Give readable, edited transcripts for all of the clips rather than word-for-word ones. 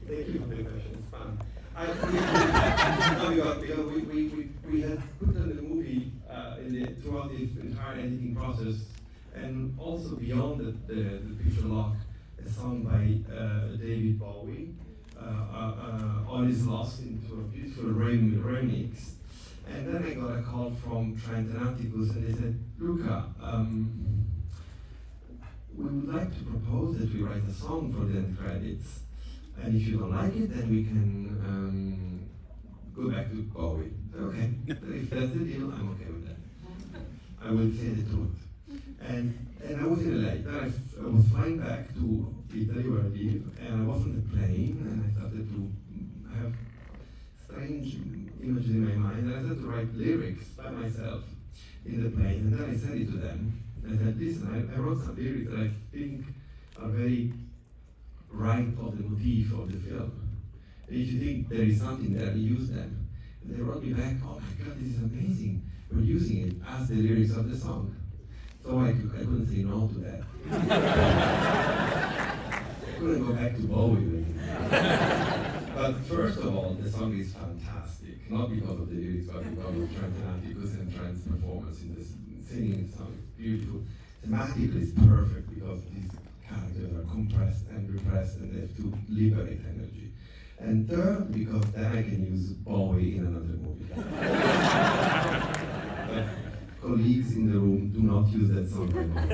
Thank you for the question. It's fun. We had put on the movie throughout the entire editing process, and also beyond the picture lock, a song by David Bowie, All Is Lost, into a beautiful remix. And then I got a call from Trent and Atticus, and they said, Luca, we would like to propose that we write a song for the end credits. And if you don't like it, then we can go back to Bowie. Okay, if that's the deal, I'm okay with that. I will say the truth. And I was in LA. Then I was flying back to Italy where I live, and I was on the plane, and I started to have strange images in my mind, and I started to write lyrics by myself in the plane, and then I sent it to them. And I said, listen, I wrote some lyrics that I think are very right of the motif of the film. And if you think there is something there, use them. And they wrote me back, oh my God, this is amazing. We're using it as the lyrics of the song. So I couldn't say no to that. I couldn't go back to Bowie with it. But first of all, the song is fantastic. Not because of the lyrics, but because of Trent and Atticus and Trent's performance in this singing the song. It's beautiful. Thematically, it's perfect because these characters are compressed and repressed, and they have to liberate energy. And third, because then I can use Bowie in another movie. But colleagues in the room, do not use that song anymore.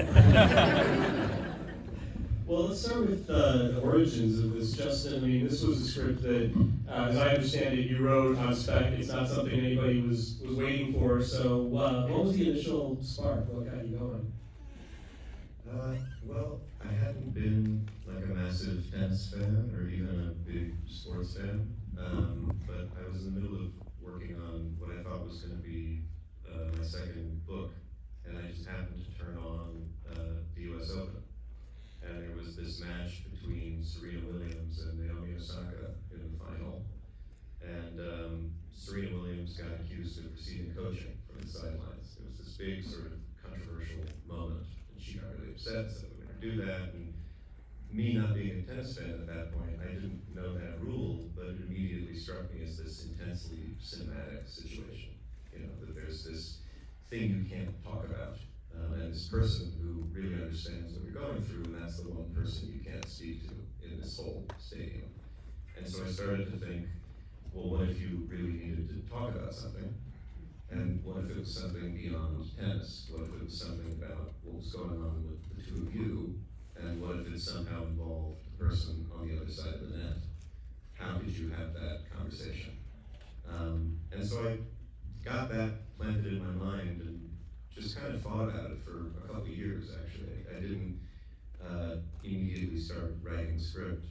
Well, let's start with the origins of this, Justin. I mean, this was a script that, as I understand it, you wrote on spec. It's not something anybody was waiting for. So, what was the initial spark? What got you going? Well, I hadn't been like a massive tennis fan or even a big sports fan, but I was in the middle of working on what I thought was going to be my second book, and I just happened to turn on the US Open. And there was this match between Serena Williams and Naomi Osaka in the final. And Serena Williams got accused of receiving coaching from the sidelines. It was this big sort of controversial moment. And she got really upset, said we would do that. And me not being a tennis fan at that point, I didn't know that rule, but it immediately struck me as this intensely cinematic situation. You know, that there's this thing you can't talk about. And this person who really understands what you're going through, and that's the one person you can't speak to in this whole stadium. And so I started to think, well, what if you really needed to talk about something? And what if it was something beyond tennis? What if it was something about what was going on with the two of you? And what if it somehow involved the person on the other side of the net? How could you have that conversation? And so I got that planted in my mind and just kind of thought about it for a couple of years, actually. I didn't immediately start writing the script,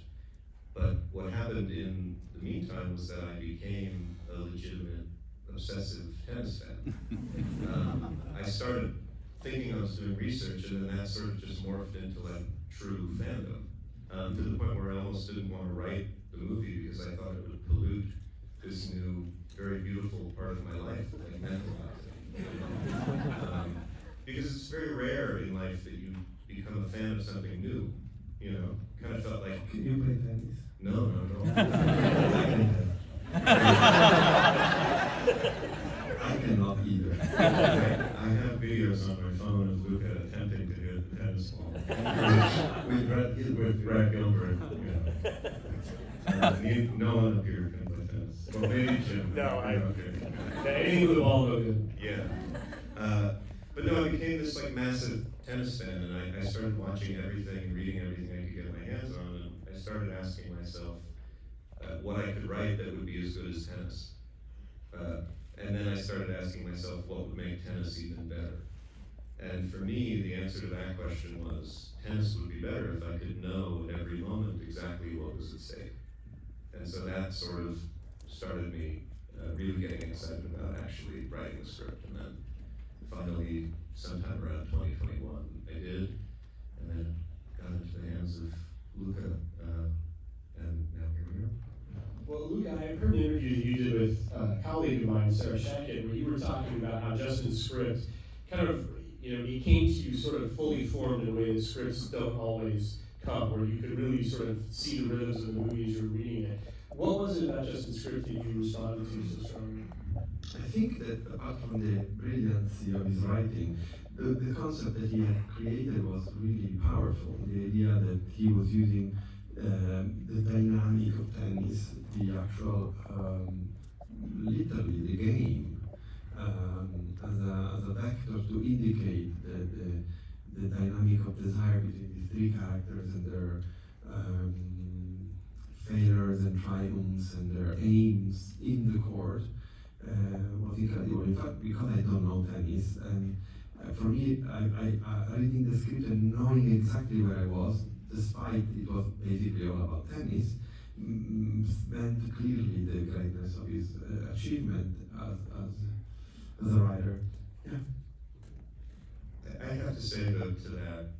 but what happened in the meantime was that I became a legitimate obsessive tennis fan. I started thinking I was doing research, and then that sort of just morphed into like true fandom, to the point where I almost didn't want to write the movie because I thought it would pollute this new, very beautiful part of my life that I meant a lot. Because it's very rare in life that you become a fan of something new. You know, kind of felt like. Can you play tennis? No, I cannot either. I have videos on my phone of Luca attempting to hit the tennis ball with Brad Gilbert. No one up here can play tennis. Well, maybe Jim. No, okay. Anything with the ball, no good. Yeah. But no, I became this like massive tennis fan, and I started watching everything and reading everything I could get my hands on, and I started asking myself what I could write that would be as good as tennis. And then I started asking myself what would make tennis even better. And for me, the answer to that question was tennis would be better if I could know at every moment exactly what was at stake. And so that sort of started me really getting excited about actually writing the script. And then finally, sometime around 2021, I did, and then got into the hands of Luca, and now here we are. Well, Luca, I heard an interview that you did with a colleague of mine, Sarah Shackett, where you were talking about how Justin's script kind of, it came to you sort of fully formed in a way that scripts don't always come, where you could really sort of see the rhythms of the movie as you were reading it. that just in script that you responded to so strongly? I think that apart from the brilliancy of his writing, the concept that he had created was really powerful. The idea that he was using the dynamic of tennis, the actual, literally the game, as a vector to indicate the dynamic of desire between these three characters and their failures and triumphs and their aims in the court was incredible. In fact, because I don't know tennis, and for me, reading the script and knowing exactly where I was, despite it was basically all about tennis, meant clearly the greatness of his achievement as a writer. Yeah. I have to say though to that,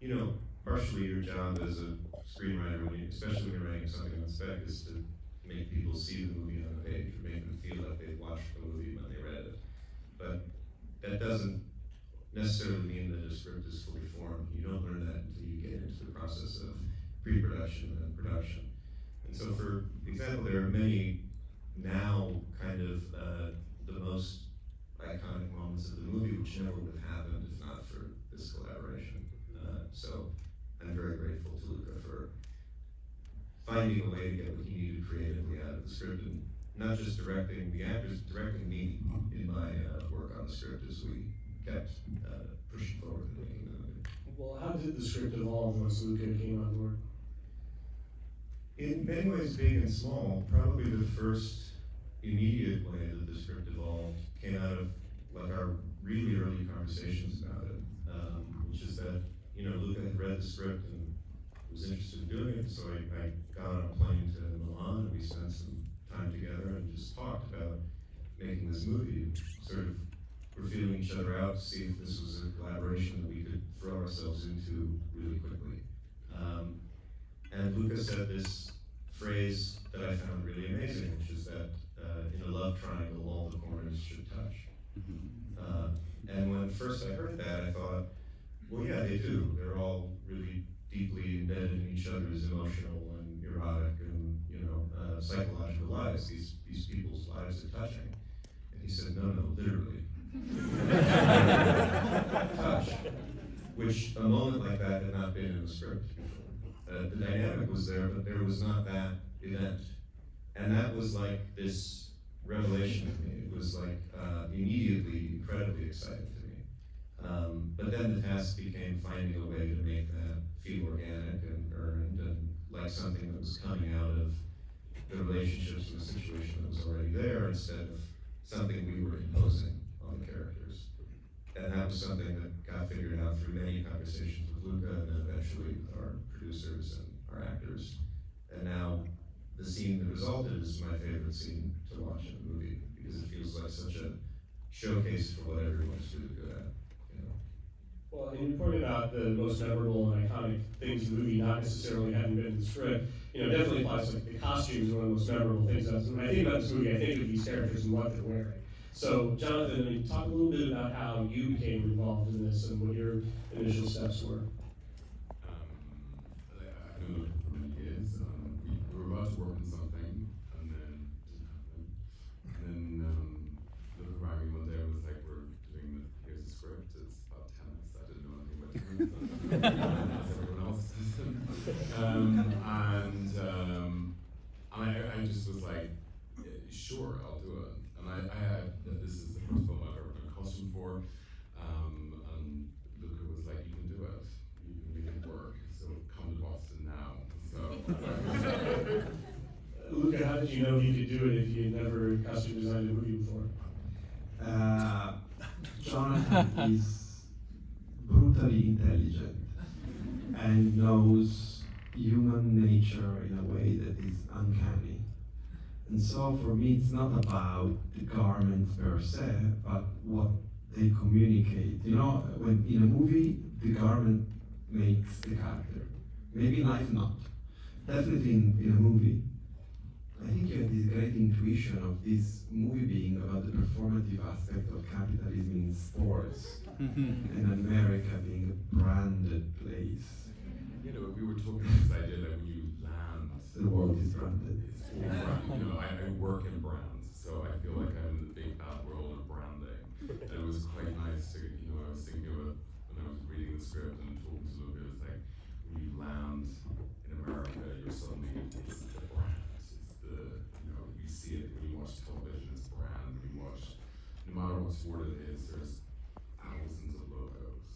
you know, partially your job as a screenwriter, especially when you're writing something on spec, is to make people see the movie on the page, or make them feel like they've watched the movie when they read it. But that doesn't necessarily mean that a script is fully formed. You don't learn that until you get into the process of pre-production and production. And so, for example, there are many now kind of the most iconic moments of the movie which never would have happened if not for this collaboration. So I'm very grateful to Luca for finding a way to get what he needed creatively out of the script, and not just directing the actors, directing me in my work on the script as we kept pushing forward and making the movie. Well, how did the script evolve once Luca came on board? In many ways, big and small, probably the first immediate way that the script evolved came out of like our really early conversations about it, which is that, you know, Luca had read the script and was interested in doing it, so I got on a plane to Milan and we spent some time together and just talked about making this movie. Sort of we're feeling each other out to see if this was a collaboration that we could throw ourselves into really quickly. And Luca said this phrase that I found really amazing, which is that in a love triangle, all the corners should touch. And when first I heard that, I thought, well, yeah, they do. They're all really deeply embedded in each other's emotional and erotic and, you know, psychological lives. These people's lives are touching. And he said, no, literally. Touch. Which a moment like that had not been in the script before. The dynamic was there, but there was not that event. And that was like this revelation to me. It was like immediately incredibly exciting to me. But then the task became finding a way to make that feel organic and earned and like something that was coming out of the relationships and the situation that was already there instead of something we were imposing on the characters. And that was something that got figured out through many conversations with Luca and then eventually with our producers and our actors. And now the scene that resulted is my favorite scene to watch in the movie because it feels like such a showcase for what everyone's really good at. You know? Well, and you pointed out the most memorable and iconic things in the movie, not necessarily having been in the script. You know, definitely applies, like the costumes are one of the most memorable things. When I think about this movie, I think of these characters and what they're wearing. So, Jonathan, I mean, talk a little bit about how you became involved in this and what your initial steps were. I've been looking for many years. We were about to work on something, and then it didn't happen. And then Luca rang me one day and was like, here's a script, it's about tennis. I didn't know anything about tennis, as everyone else does. I just was like, sure, I'll do it. And this is the first film I've ever done a costume for, and Luca was like, you can do it, you can make it work, so come to Boston now. So, Luca, how did you know you could do it if you had never costume designed a movie before? Jonathan is brutally intelligent and knows human nature in a way that is uncanny. And so for me, it's not about the garments per se, but what they communicate. You know, when in a movie, the garment makes the character. Maybe in life, not. Definitely in a movie. I think you have this great intuition of this movie being about the performative aspect of capitalism in sports, and America being a branded place. you know, we were talking about this idea that when you land the world is branded. It's all brand. You know, I work in brands, so I feel like I'm in the big bad world of branding. And it was quite nice to, you know, I was thinking of it when I was reading the script and talking to Luca, it was like, when you land in America, you're suddenly, it's the brand. It's the, you know, you see it when you watch television, it's brand. When you watch, no matter what sport it is, there's thousands of logos.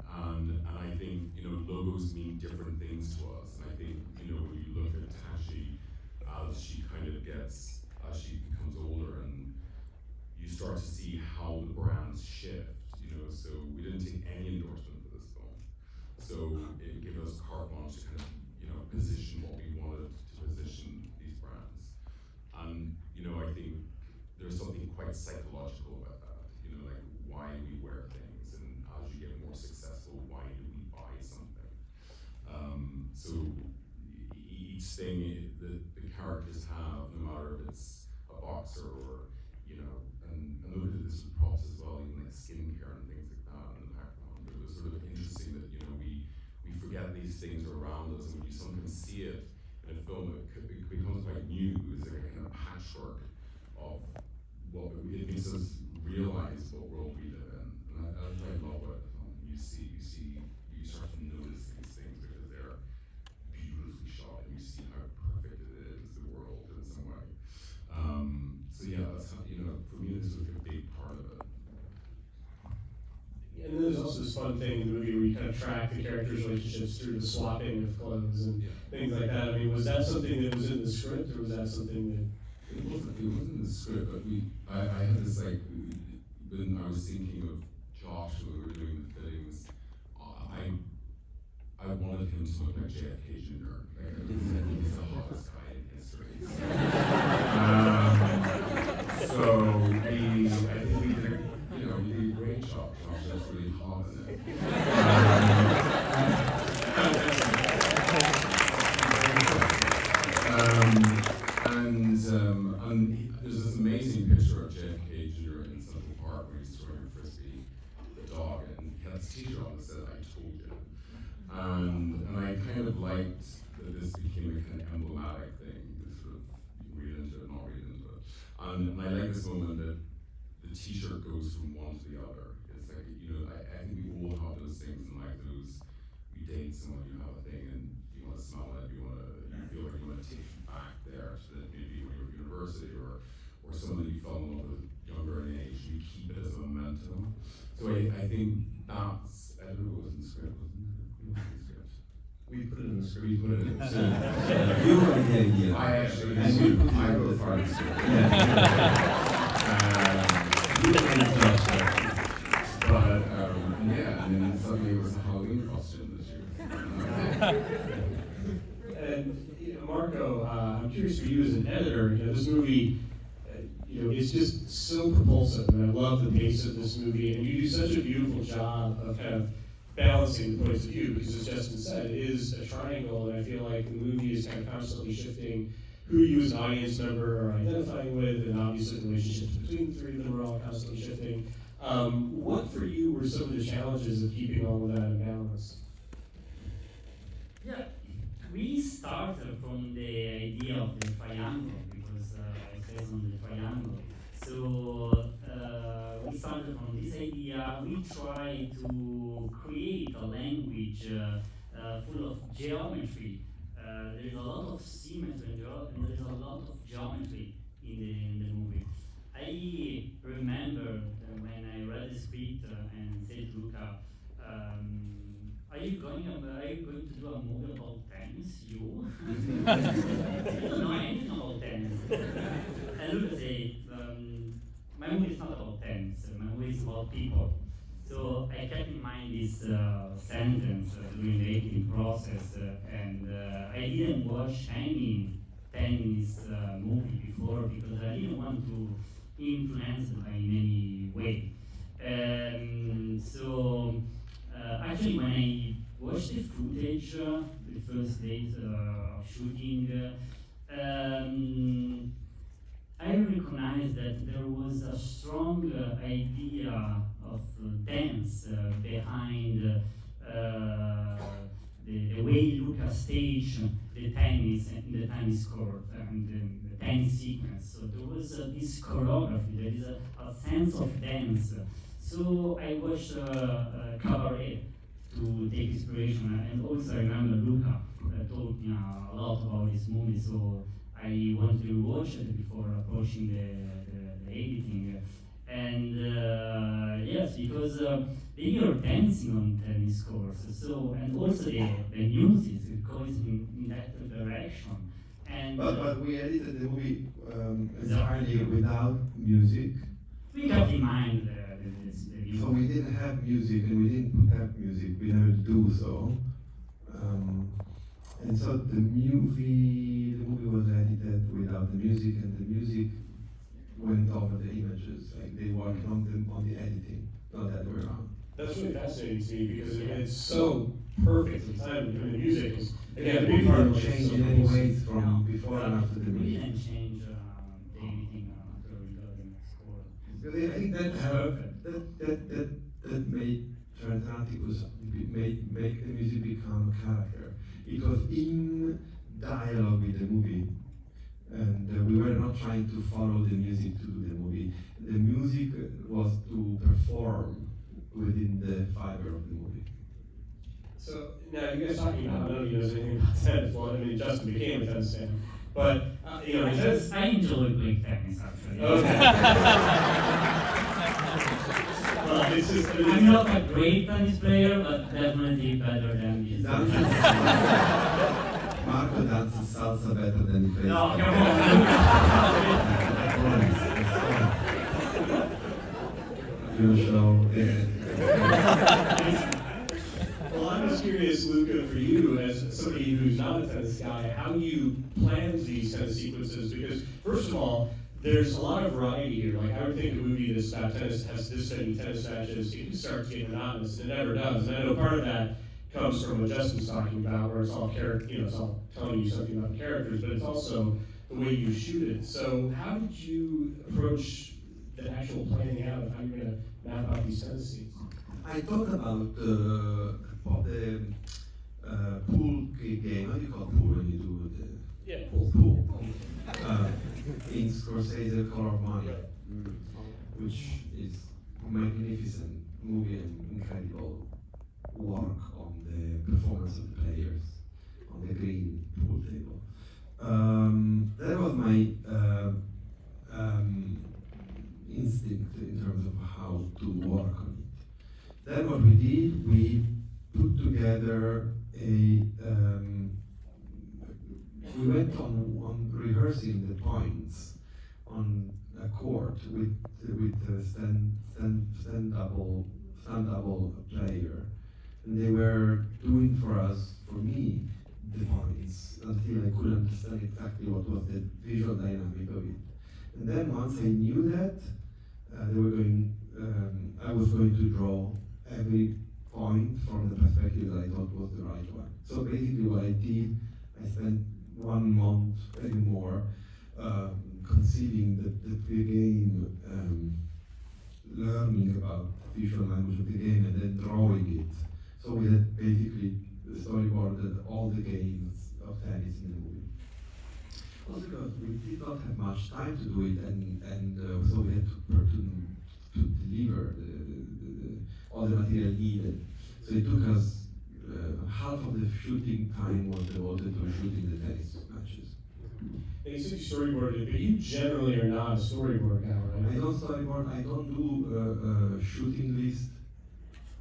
And I think, you know, logos mean different things to us. And I think, you know, when you look at Tashi, as she kind of gets, as she becomes older, and you start to see how the brands shift, you know, so we didn't take any endorsement for this film. So it gave us carte blanche to kind of, you know, position what we wanted to position these brands. And, you know, I think there's something quite psychological about that, you know, like why we wear things, and as you get more successful, why do we buy something? So each thing that the characters have, no matter if it's a boxer or, you know, and look at this with props as well, even like skincare and things like that in the background. It was sort of interesting that, you know, we forget these things are around us, and when you sometimes see it in a film, it becomes quite new. It's like a kind of patchwork of what it makes us realize what world we live in. And I love what you start to notice these things because they're beautifully shot, and you see how perfect it is, the world in some way. So yeah, that's how, you know, for me this was a big part of it. And then there's also this fun thing in the movie where you kind of track the characters' relationships through the swapping of clothes and things like that. I mean, was that something that was in the script, or was that something that... It wasn't in the script, but I had this like, when I was thinking of Josh when we were doing the fittings, I wanted him to look like JFK Jr. Like, I think he's the hottest guy in history. So I think we did, you know, we did a great job. Josh was really hot in it. And there's this amazing picture of JFK Jr. in Central Park where he's throwing a frisbee, the dog, and he had this t-shirt on that said, "I told you." And I kind of liked that this became a kind of emblematic thing, this sort of, you read into it, not read into it. And I like this moment that the t-shirt goes from one to the other. It's like, you know, I think we all have those things in life, those, you date someone, you have a thing, and you want to smell it, you feel like you want to take it back there to maybe when you were at university, or someone that you fell in love with younger in age, you keep it as a momentum. So I think that's, I don't know, it was in the script, wasn't it? We put it in the script. We put it in. So, You were in the idea. I actually, And you put I it wrote in part of the script. You were in the But yeah, and then suddenly it was a Halloween costume this year. And you know, Marco, I'm curious for you as an editor. You know, this movie, you know, it's just so propulsive, and I love the pace of this movie. And you do such a beautiful job of kind of balancing the points of view, because as Justin said, it is a triangle, and I feel like the movie is kind of constantly shifting who you as an audience member are identifying with, and obviously the relationships between the three of them are all constantly shifting. What for you were some of the challenges of keeping all of that in balance? Yeah, we started from the idea of the triangle, because it says on the triangle. So we started from this idea. We tried to create a language full of geometry. There is a lot of symmetry and there is a lot of geometry in the movie. I remember when I read the script and said, Luca, are you going to do a movie about tennis? You? I don't know anything about tennis. And Luca said, my movie is not about tennis. My movie is about people. So I kept in mind this sentence during the editing process, and I didn't watch any tennis movie before because I didn't want to influence it in any way. So actually, when I watched the footage, the first days of shooting, I recognized that there was a strong idea of dance behind the way Luca Luca staged the tennis in the tennis court and the tennis sequence. So there was this choreography, there is a sense of dance. So I watched Cabaret to take inspiration, and also I remember Luca told me a lot about this movie, so I wanted to watch it before approaching the editing. And yes, because they are dancing on tennis courts, so and also the music goes in that direction. And But we edited the movie entirely without music. we kept in mind the So we didn't have music, and we didn't have music. We never do so. And so the movie was edited without the music, and the music went over the images. Like they worked on the editing, not the other way around. That's really fascinating to me because it's so perfect in time. I mean, the music is again a We big part didn't of it. change So in any cool. ways from before and after the we movie. didn't change the editing after we got in the score. Because I think It's perfect. that made Transatlanticus make the music become a character. It was in dialogue with the movie, and we were not trying to follow the music to do the movie. The music was to perform within the fiber of the movie. So now you guys talking about, I don't know if you know anything about tennis. Well, I mean, Justin became a tennis fan, but you know, tennis. I enjoy playing tennis actually. Okay. Well, it's just, I'm not a great tennis player, but definitely better than He this. dances. Marco dances salsa better than he plays. No, come on. You show. Well, I'm just curious, Luca, for you as somebody who's not a tennis guy, how you planned these tennis sequences. Because first of all, there's a lot of variety here. Like I would think a movie that's about tennis has this many tennis matches, it can start to get monotonous, and it never does. And I know part of that comes from what Justin's talking about, where it's all it's all telling you something about the characters, but it's also the way you shoot it. So how did you approach the actual planning out of how you're going to map out these tennis scenes? I thought about the pool game. How do you call pool when you do the Yeah, pool? In Scorsese Color of Money, which is a magnificent movie and incredible work on the performance of the players on the green pool table. That was my instinct in terms of how to work on it. Then what we did, we put together we went on rehearsing the points on a court with a stand double player, and they were doing for me, the points until I could understand exactly what was the visual dynamic of it. And then once I knew that, I was going to draw every point from the perspective that I thought was the right one. So basically what I did, I spent 1 month, maybe more, conceiving the game, learning about the visual language of the game, and then drawing it. So we had basically storyboarded all the games of tennis in the movie. Also because we did not have much time to do it, and so we had to deliver all the material needed. So it took us half of the shooting time was devoted to shooting the tennis matches. And you said you storyboarded it, but you generally are not a storyboard guy, I right? don't storyboard, I don't do shooting list.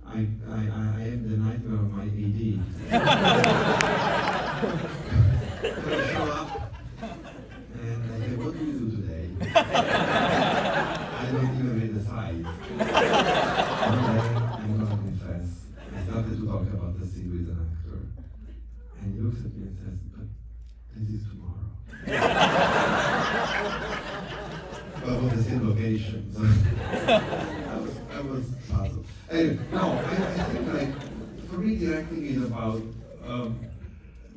I am the nightmare of my AD. I show up and I say, what do you do today? I don't even read the slides. I'm gonna confess. I started to talk about the scene with an actor, and he looks at me and says, but this is tomorrow. But with the same location, so I was puzzled. Anyway, no, I think like, for me directing is about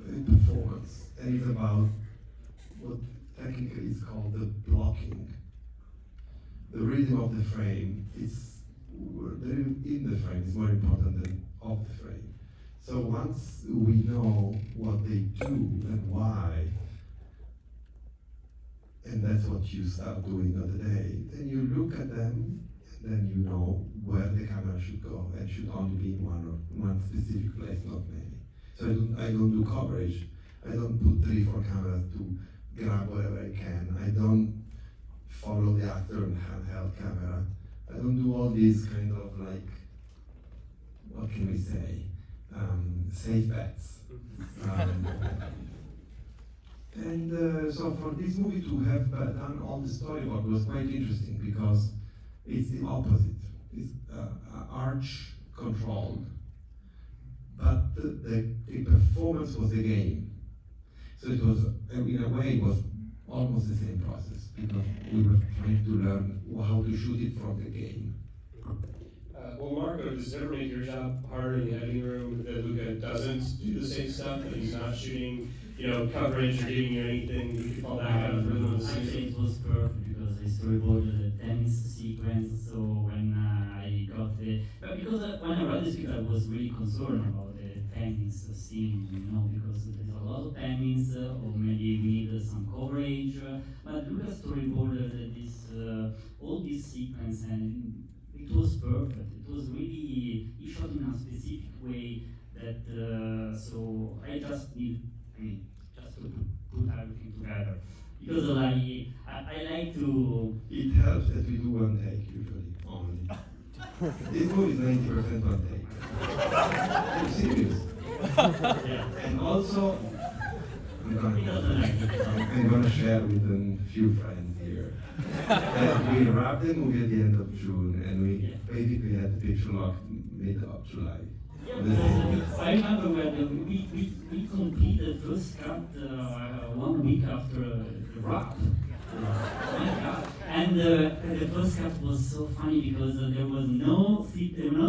performance, and it's about what technically is called the blocking. The rhythm of the frame is in the frame is more important than of the frame. So once we know what they do and why, and that's what you start doing the other day, then you look at them, and then you know where the camera should go, and should only be in one specific place, not many. So I don't do coverage. I don't put 3-4 cameras to grab whatever I can. I don't follow the actor in handheld camera. I don't do all these kind of like, what can we say, safe bets. So for this movie to have done all the storyboard was quite interesting because it's the opposite. It's arch controlled, but the performance was the game. So it was, in a way, it was almost the same process because we were trying to learn how to shoot it from the game. Well, Marco, does it ever make your job harder in the editing room that Luca doesn't do the same stuff, that he's not shooting, coverage or giving you anything you can fall back on rhythm of the Actually, season? it was perfect because I storyboarded the tennis sequence. So when I got because when I read the script, I was really concerned about the tennis scene, because there's a lot of tennis, or maybe we need some coverage. But Luca storyboarded this all this sequence, and it was perfect. It was really, he shot in a specific way that so I just need. Just to put everything together. Because I like to... It helps that we do one take usually, only. This movie is 90% one take. I'm serious. Yeah. And also, He doesn't like it. I'm gonna share with a few friends here that we wrapped the movie at the end of June and we basically had the picture lock mid of July. I remember when we completed the first cut 1 week after the wrap. And the first cut was so funny because there was no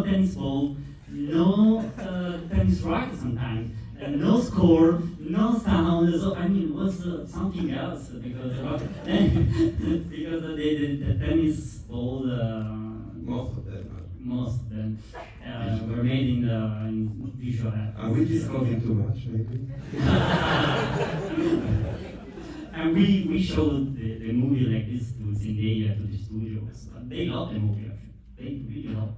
tennis ball, no tennis racket sometimes, and no score, no sound. So I mean, it was something else because because the tennis ball. Most of them. Most of them were made in visual effects. Are we disclosing too much, maybe? And we showed the movie like this to Zendaya, to the studios. They love the movie, actually. They really love it.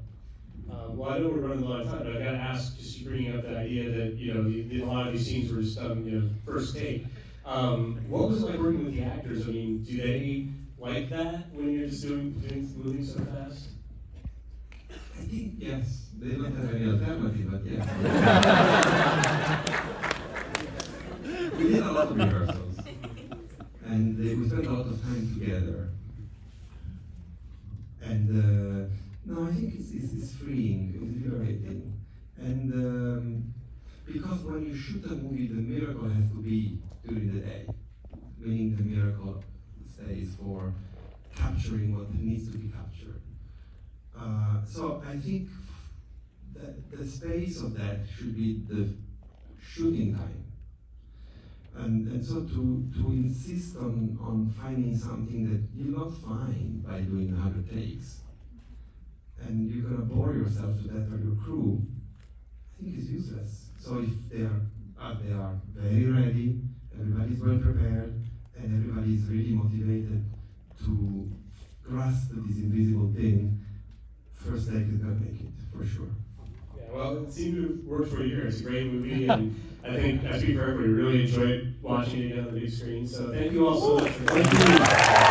Well, I know we're running a lot of time, but I gotta ask, just you bringing up the idea that, a lot of these scenes were just done, first take. What was it like working with the actors? I mean, do they like that when you're just moving so fast? I think yes. They don't have any alternative, but yes. We did a lot of rehearsals, and we spent a lot of time together. And no, I think it's freeing, it's liberating, and because when you shoot a movie, the miracle has to be during the day, meaning the miracle stays for capturing what needs to be captured. So I think that the space of that should be the shooting time. And so to insist on finding something that you'll not find by doing 100 takes, and you're gonna bore yourself to death or your crew, I think is useless. So if they are very ready, everybody's well prepared, and everybody's really motivated to grasp this invisible thing, first take is gonna make it, for sure. Yeah, well, it seemed to have worked for you here. It's a great movie, and I think, I speak for everybody, really enjoyed watching it again on the big screen. So thank you all so much for Thank you.